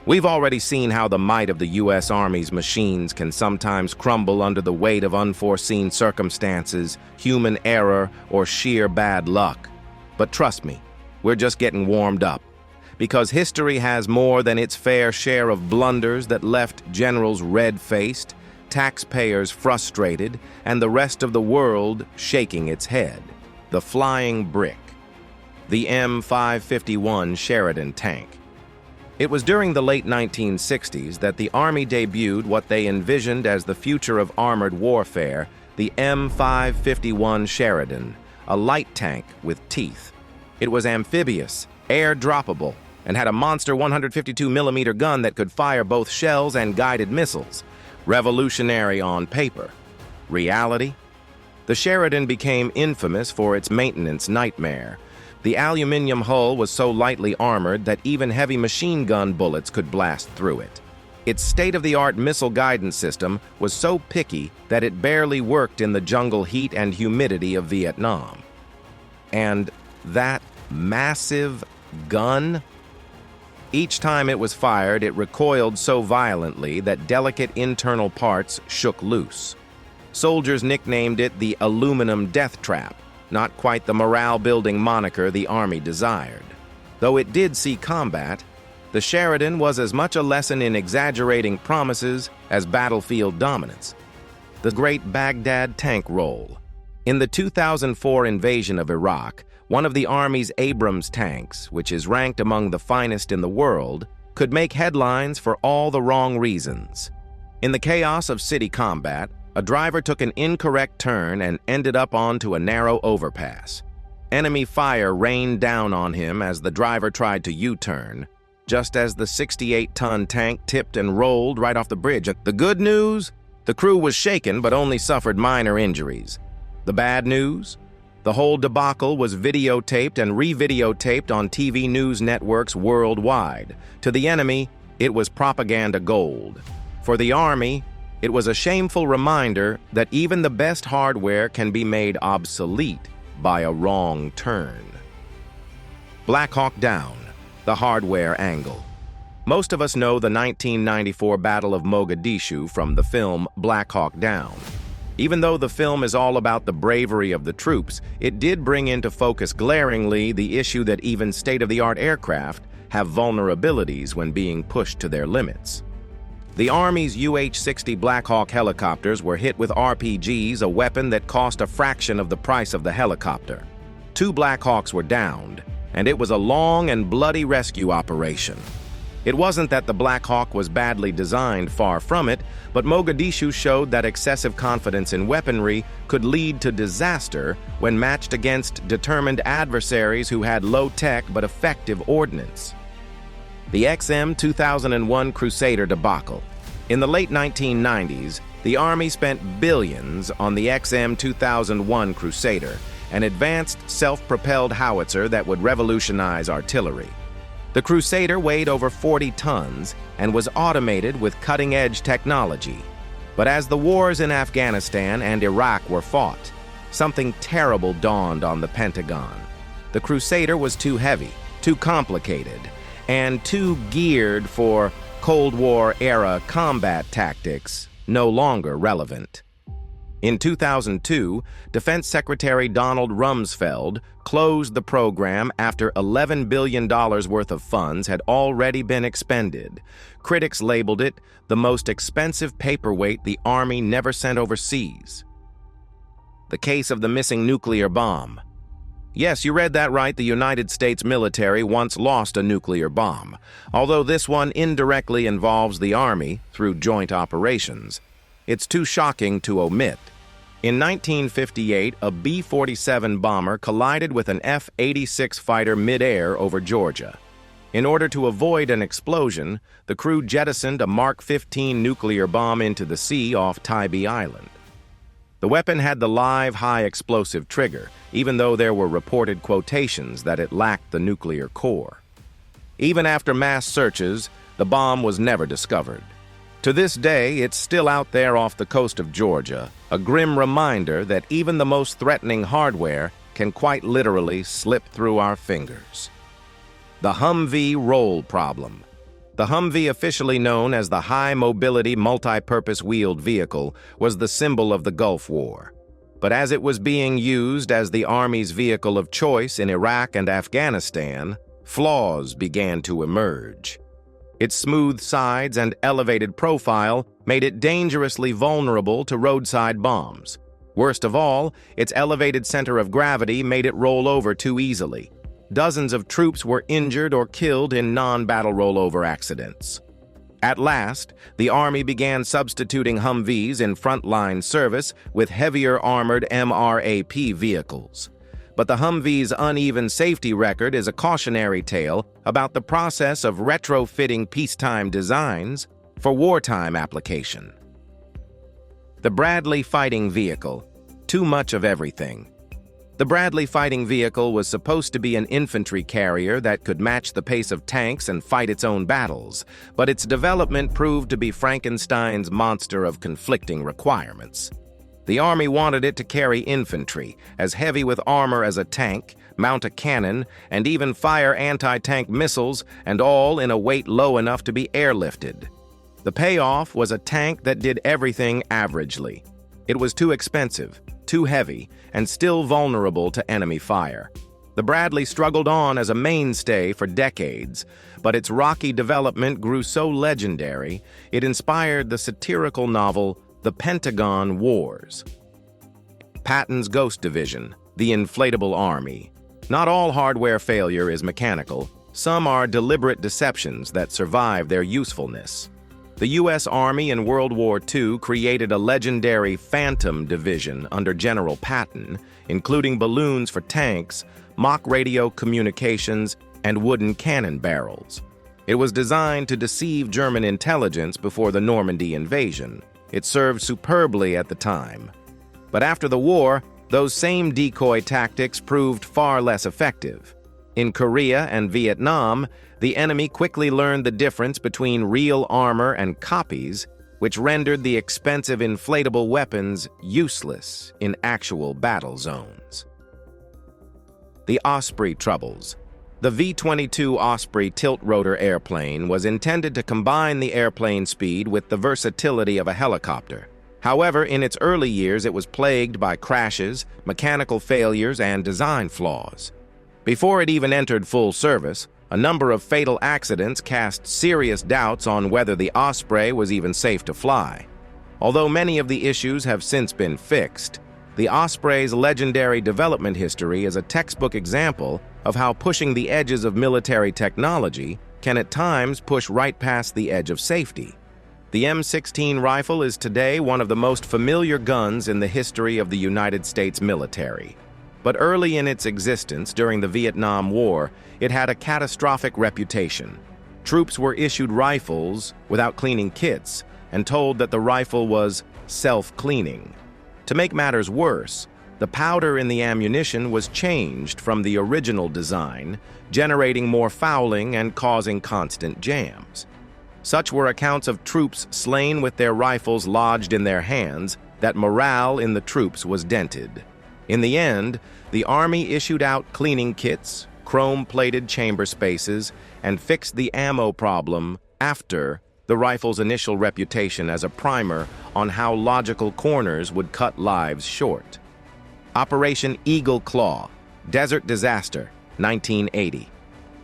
We've already seen how the might of the U.S. Army's machines can sometimes crumble under the weight of unforeseen circumstances, human error, or sheer bad luck. But trust me, we're just getting warmed up. Because history has more than its fair share of blunders that left generals red-faced, taxpayers frustrated, and the rest of the world shaking its head. The flying brick. The M551 Sheridan tank. It was during the late 1960s that the Army debuted what they envisioned as the future of armored warfare, the M551 Sheridan, a light tank with teeth. It was amphibious, air-droppable, and had a monster 152mm gun that could fire both shells and guided missiles. Revolutionary on paper. Reality? The Sheridan became infamous for its maintenance nightmare. The aluminum hull was so lightly armored that even heavy machine gun bullets could blast through it. Its state-of-the-art missile guidance system was so picky that it barely worked in the jungle heat and humidity of Vietnam. And that massive gun? Each time it was fired, it recoiled so violently that delicate internal parts shook loose. Soldiers nicknamed it the aluminum death trap. Not quite the morale-building moniker the Army desired. Though it did see combat, the Sheridan was as much a lesson in exaggerating promises as battlefield dominance. The Great Baghdad Tank Roll. In the 2004 invasion of Iraq, one of the Army's Abrams tanks, which is ranked among the finest in the world, could make headlines for all the wrong reasons. In the chaos of city combat, a driver took an incorrect turn and ended up onto a narrow overpass. Enemy fire rained down on him as the driver tried to U-turn, just as the 68-ton tank tipped and rolled right off the bridge. The good news? The crew was shaken but only suffered minor injuries. The bad news? The whole debacle was videotaped and re-videotaped on TV news networks worldwide. To the enemy, it was propaganda gold. For the Army, it was a shameful reminder that even the best hardware can be made obsolete by a wrong turn. Black Hawk Down, the hardware angle. Most of us know the 1994 Battle of Mogadishu from the film Black Hawk Down. Even though the film is all about the bravery of the troops, it did bring into focus glaringly the issue that even state-of-the-art aircraft have vulnerabilities when being pushed to their limits. The Army's UH-60 Black Hawk helicopters were hit with RPGs, a weapon that cost a fraction of the price of the helicopter. 2 Black Hawks were downed, and it was a long and bloody rescue operation. It wasn't that the Black Hawk was badly designed, far from it, but Mogadishu showed that excessive confidence in weaponry could lead to disaster when matched against determined adversaries who had low-tech but effective ordnance. The XM2001 Crusader debacle. In the late 1990s, the Army spent billions on the XM2001 Crusader, an advanced self-propelled howitzer that would revolutionize artillery. The Crusader weighed over 40 tons and was automated with cutting-edge technology. But as the wars in Afghanistan and Iraq were fought, something terrible dawned on the Pentagon. The Crusader was too heavy, too complicated, and too geared for Cold War-era combat tactics, no longer relevant. In 2002, Defense Secretary Donald Rumsfeld closed the program after $11 billion worth of funds had already been expended. Critics labeled it the most expensive paperweight the Army never sent overseas. The case of the missing nuclear bomb. Yes, you read that right, the United States military once lost a nuclear bomb, although this one indirectly involves the Army through joint operations. It's too shocking to omit. In 1958, a B-47 bomber collided with an F-86 fighter mid-air over Georgia. In order to avoid an explosion, the crew jettisoned a Mark 15 nuclear bomb into the sea off Tybee Island. The weapon had the live high-explosive trigger, even though there were reported quotations that it lacked the nuclear core. Even after mass searches, the bomb was never discovered. To this day, it's still out there off the coast of Georgia, a grim reminder that even the most threatening hardware can quite literally slip through our fingers. The Humvee roll problem. The Humvee, officially known as the High Mobility Multi-Purpose Wheeled Vehicle, was the symbol of the Gulf War. But as it was being used as the Army's vehicle of choice in Iraq and Afghanistan, flaws began to emerge. Its smooth sides and elevated profile made it dangerously vulnerable to roadside bombs. Worst of all, its elevated center of gravity made it roll over too easily. Dozens of troops were injured or killed in non-battle rollover accidents. At last, the Army began substituting Humvees in frontline service with heavier armored MRAP vehicles. But the Humvee's uneven safety record is a cautionary tale about the process of retrofitting peacetime designs for wartime application. The Bradley Fighting Vehicle. Too much of everything. The Bradley Fighting Vehicle was supposed to be an infantry carrier that could match the pace of tanks and fight its own battles, but its development proved to be Frankenstein's monster of conflicting requirements. The Army wanted it to carry infantry, as heavy with armor as a tank, mount a cannon, and even fire anti-tank missiles, and all in a weight low enough to be airlifted. The payoff was a tank that did everything averagely. It was too expensive, too heavy, and still vulnerable to enemy fire. The Bradley struggled on as a mainstay for decades, but its rocky development grew so legendary, it inspired the satirical novel The Pentagon Wars. Patton's Ghost Division, the inflatable army. Not all hardware failure is mechanical. Some are deliberate deceptions that survive their usefulness. The U.S. Army in World War II created a legendary Phantom Division under General Patton, including balloons for tanks, mock radio communications, and wooden cannon barrels. It was designed to deceive German intelligence before the Normandy invasion. It served superbly at the time. But after the war, those same decoy tactics proved far less effective. In Korea and Vietnam, the enemy quickly learned the difference between real armor and copies, which rendered the expensive inflatable weapons useless in actual battle zones. The Osprey Troubles. The V-22 Osprey tilt-rotor airplane was intended to combine the airplane speed with the versatility of a helicopter. However, in its early years, it was plagued by crashes, mechanical failures, and design flaws. Before it even entered full service, a number of fatal accidents cast serious doubts on whether the Osprey was even safe to fly. Although many of the issues have since been fixed, the Osprey's legendary development history is a textbook example of how pushing the edges of military technology can at times push right past the edge of safety. The M16 rifle is today one of the most familiar guns in the history of the United States military. But early in its existence during the Vietnam War, it had a catastrophic reputation. Troops were issued rifles without cleaning kits and told that the rifle was self-cleaning. To make matters worse, the powder in the ammunition was changed from the original design, generating more fouling and causing constant jams. Such were accounts of troops slain with their rifles lodged in their hands that morale in the troops was dented. In the end, the Army issued out cleaning kits, chrome-plated chamber spaces, and fixed the ammo problem after the rifle's initial reputation as a primer on how logical corners would cut lives short. Operation Eagle Claw, Desert Disaster, 1980.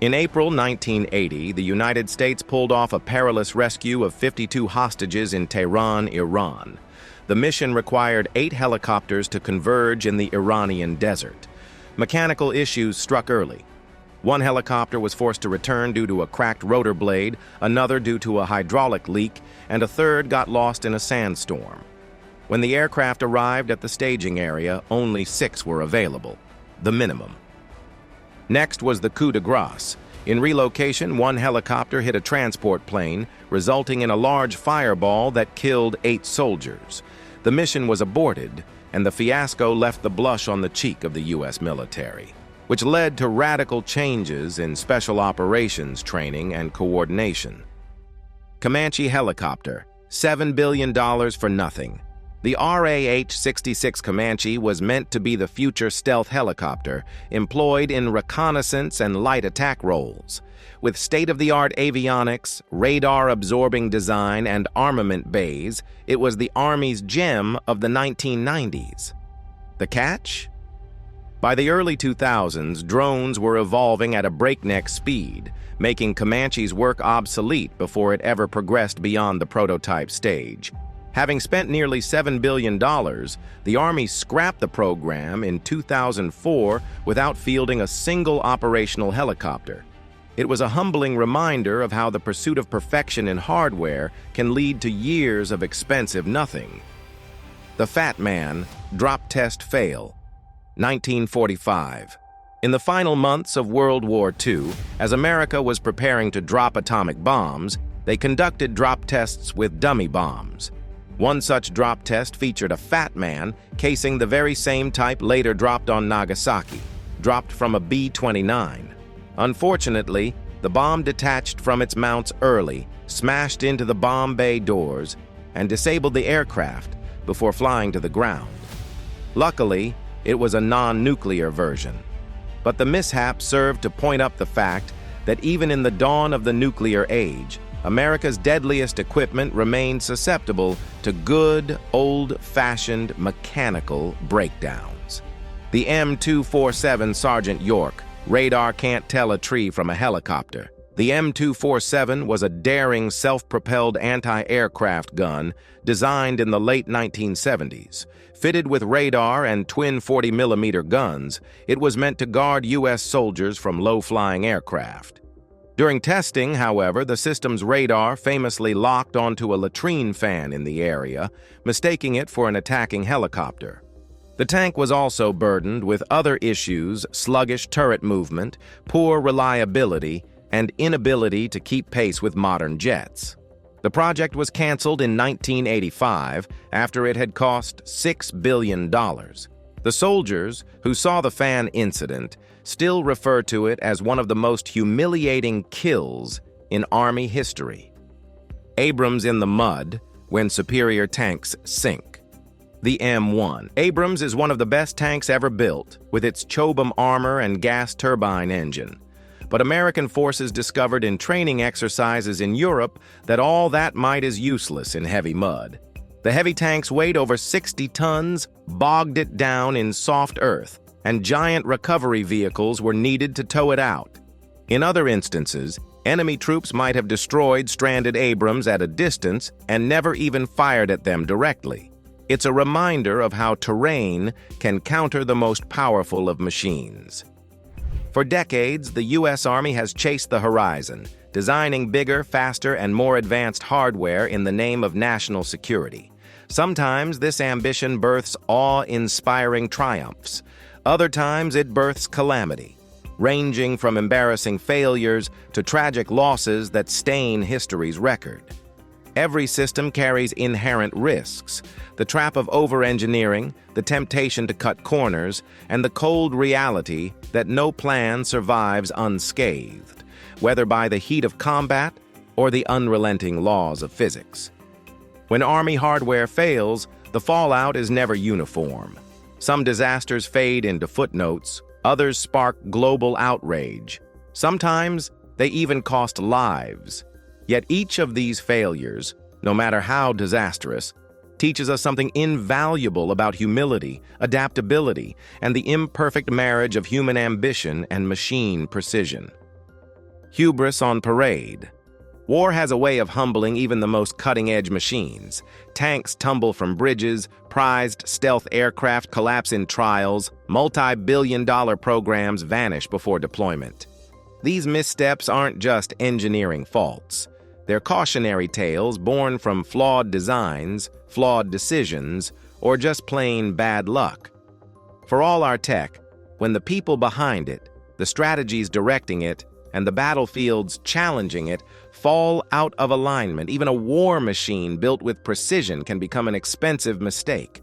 In April 1980, the United States pulled off a perilous rescue of 52 hostages in Tehran, Iran. The mission required 8 helicopters to converge in the Iranian desert. Mechanical issues struck early. One helicopter was forced to return due to a cracked rotor blade, another due to a hydraulic leak, and a third got lost in a sandstorm. When the aircraft arrived at the staging area, only 6 were available, the minimum. Next was the coup de grace. In relocation, one helicopter hit a transport plane, resulting in a large fireball that killed 8 soldiers. The mission was aborted, and the fiasco left the blush on the cheek of the U.S. military, which led to radical changes in special operations training and coordination. Comanche helicopter, $7 billion for nothing. The RAH-66 Comanche was meant to be the future stealth helicopter employed in reconnaissance and light attack roles. With state-of-the-art avionics, radar-absorbing design, and armament bays, it was the Army's gem of the 1990s. The catch? By the early 2000s, drones were evolving at a breakneck speed, making Comanche's work obsolete before it ever progressed beyond the prototype stage. Having spent nearly $7 billion, the Army scrapped the program in 2004 without fielding a single operational helicopter. It was a humbling reminder of how the pursuit of perfection in hardware can lead to years of expensive nothing. The Fat Man, drop test fail. 1945. In the final months of World War II, as America was preparing to drop atomic bombs, they conducted drop tests with dummy bombs. One such drop test featured a Fat Man casing the very same type later dropped on Nagasaki, dropped from a B-29. Unfortunately, the bomb detached from its mounts early, smashed into the bomb bay doors, and disabled the aircraft before flying to the ground. Luckily, it was a non-nuclear version. But the mishap served to point up the fact that even in the dawn of the nuclear age, America's deadliest equipment remained susceptible to good, old-fashioned mechanical breakdowns. The M247 Sergeant York, radar can't tell a tree from a helicopter. The M247 was a daring self-propelled anti-aircraft gun designed in the late 1970s. Fitted with radar and twin 40mm guns, it was meant to guard U.S. soldiers from low-flying aircraft. During testing, however, the system's radar famously locked onto a latrine fan in the area, mistaking it for an attacking helicopter. The tank was also burdened with other issues: sluggish turret movement, poor reliability, and inability to keep pace with modern jets. The project was canceled in 1985 after it had cost $6 billion. The soldiers, who saw the fan incident, still refer to it as one of the most humiliating kills in Army history. Abrams in the mud when superior tanks sink. The M1. Abrams is one of the best tanks ever built, with its Chobham armor and gas turbine engine. But American forces discovered in training exercises in Europe that all that might is useless in heavy mud. The heavy tank's weight, over 60 tons, bogged it down in soft earth, and giant recovery vehicles were needed to tow it out. In other instances, enemy troops might have destroyed stranded Abrams at a distance and never even fired at them directly. It's a reminder of how terrain can counter the most powerful of machines. For decades, the U.S. Army has chased the horizon, designing bigger, faster, and more advanced hardware in the name of national security. Sometimes this ambition births awe-inspiring triumphs. Other times it births calamity, ranging from embarrassing failures to tragic losses that stain history's record. Every system carries inherent risks: the trap of over-engineering, the temptation to cut corners, and the cold reality that no plan survives unscathed, whether by the heat of combat or the unrelenting laws of physics. When Army hardware fails, the fallout is never uniform. Some disasters fade into footnotes, others spark global outrage. Sometimes they even cost lives. Yet each of these failures, no matter how disastrous, teaches us something invaluable about humility, adaptability, and the imperfect marriage of human ambition and machine precision. Hubris on parade. War has a way of humbling even the most cutting-edge machines. Tanks tumble from bridges, prized stealth aircraft collapse in trials, multi-billion-dollar programs vanish before deployment. These missteps aren't just engineering faults. They're cautionary tales born from flawed designs, flawed decisions, or just plain bad luck. For all our tech, when the people behind it, the strategies directing it, and the battlefields challenging it fall out of alignment, even a war machine built with precision can become an expensive mistake.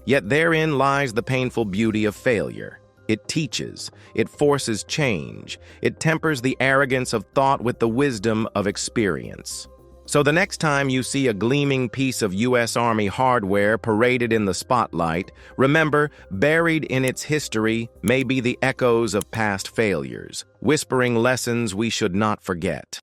Yet therein lies the painful beauty of failure. It teaches, it forces change, it tempers the arrogance of thought with the wisdom of experience. So the next time you see a gleaming piece of U.S. Army hardware paraded in the spotlight, remember, buried in its history may be the echoes of past failures, whispering lessons we should not forget.